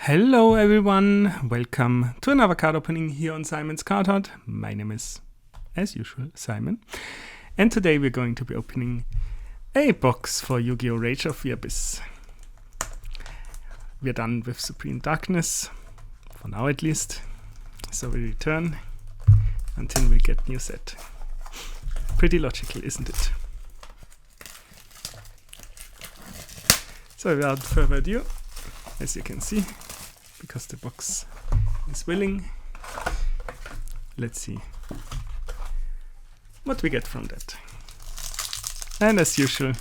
Hello everyone, welcome to another card opening here on Simon's Card Hut. My name is, as usual, Simon. And today we're going to be opening a box for YuGiOh Rage of the Abyss. We're done with Supreme Darkness, for now at least. So we return until we get new set. Pretty logical, isn't it? So without further ado, as you can see, because the box is willing, let's see what we get from that. And as usual,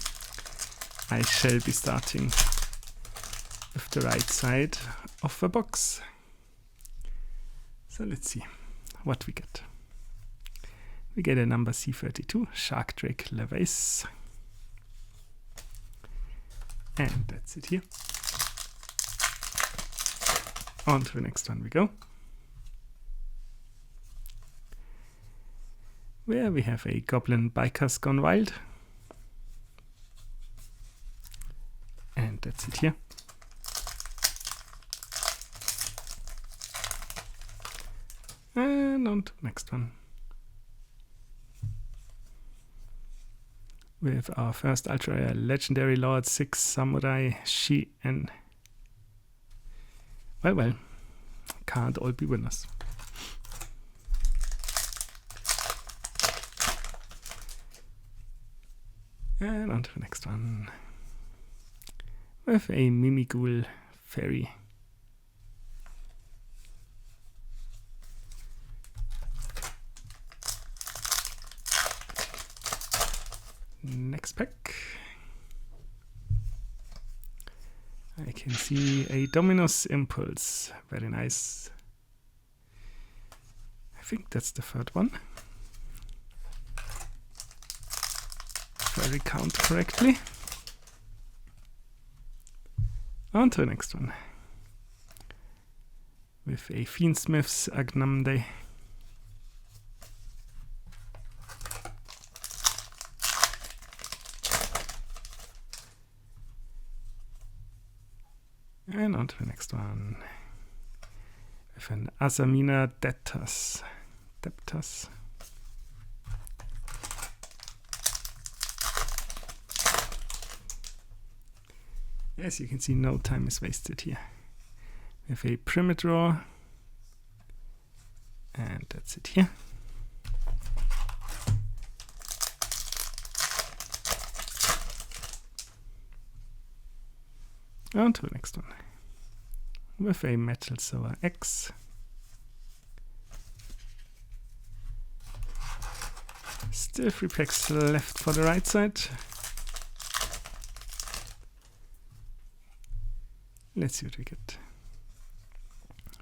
I shall be starting with the right side of the box. So let's see what we get. We get a number C32, Shark Drake Levice. And that's it here. On to the next one we go, where we have a Goblin Bikers Gone Wild, and that's it here. And on to the next one, with our first Ultra Rare Legendary Lord 6 Samurai Shi and well, can't all be winners. And on to the next one, with a Mimighoul Fairy. Next pack. I can see a Dominus Impulse, very nice. I think that's the third one, if I recount correctly. On to the next one, with a Fiendsmith's Agnamde. And on to the next one, with an Asamina Deptas. As you can see, no time is wasted here. We have a Primidraw, and that's it here. On to the next one, with a Metal Sower X. Still 3 packs left for the right side. Let's see what we get.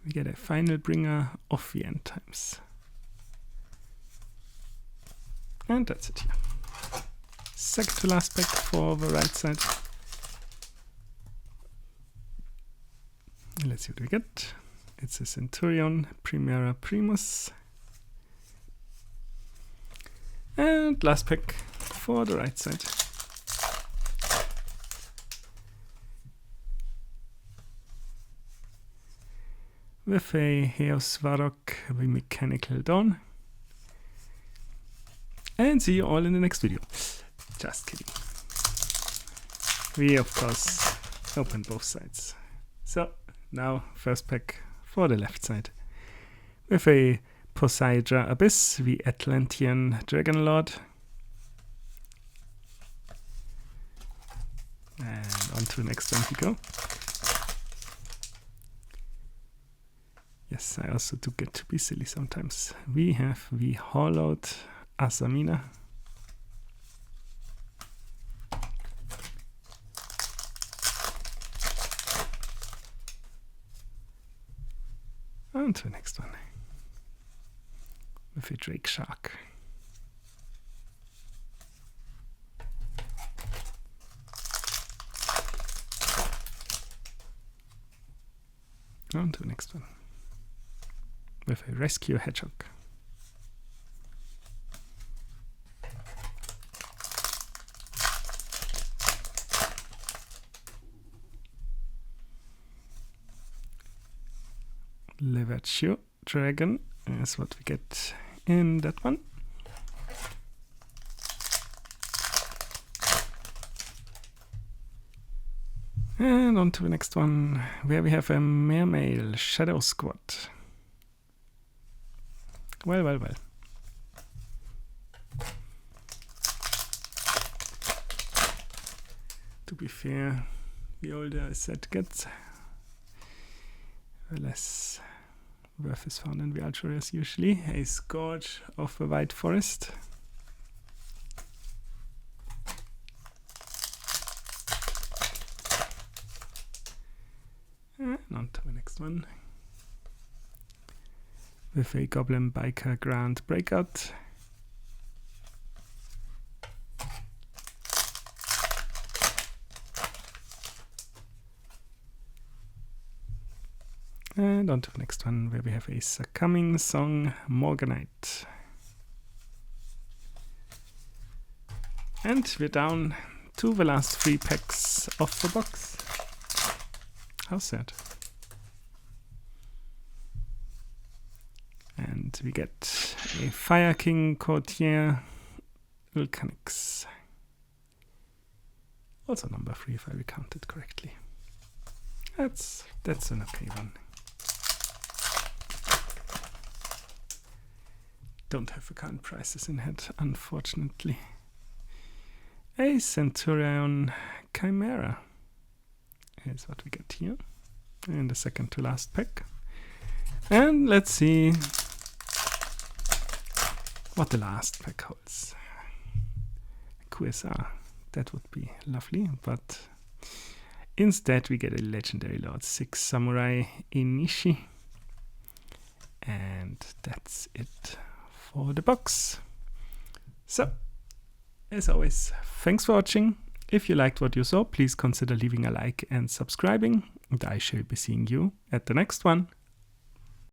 We get a Final Bringer of the End Times. And that's it here. Second to last pack for the right side. Let's see what we get. It's a Centurion Primera Primus. And last pack for the right side. With a Heos Varrock, the Mechanical Dawn. And see you all in the next video. Just kidding. We of course open both sides. So now first pack for the left side, with a Poseidra Abyss, the Atlantean Dragonlord. And on to the next one we go. Yes, I also do get to be silly sometimes. We have the Hollowed Asamina. On to the next one, with a Drake Shark. On to the next one, with a Rescue Hedgehog. Levertio Dragon is what we get in that one. And on to the next one, where we have a Mermail Shadow Squad. Well, well, well. To be fair, the older a set gets, the less worth is found in the ultra rares usually. A Scourge of the White Forest. And on to the next one. With a Goblin Biker Grand Breakout. And on to the next one, where we have a Succumbing Song Morganite. And we're down to the last 3 packs of the box. How sad. And we get a Fire King Courtier Volcanix. Also number 3 if I recounted correctly. That's an okay one. Don't have the current prices in head, unfortunately. A Centurion Chimera is what we get here in the second to last pack. And let's see what the last pack holds. QSR, that would be lovely, but instead we get a Legendary Lord 6 Samurai Inishi. And that's it for the box. So, as always, thanks for watching. If you liked what you saw, please consider leaving a like and subscribing. And I shall be seeing you at the next one.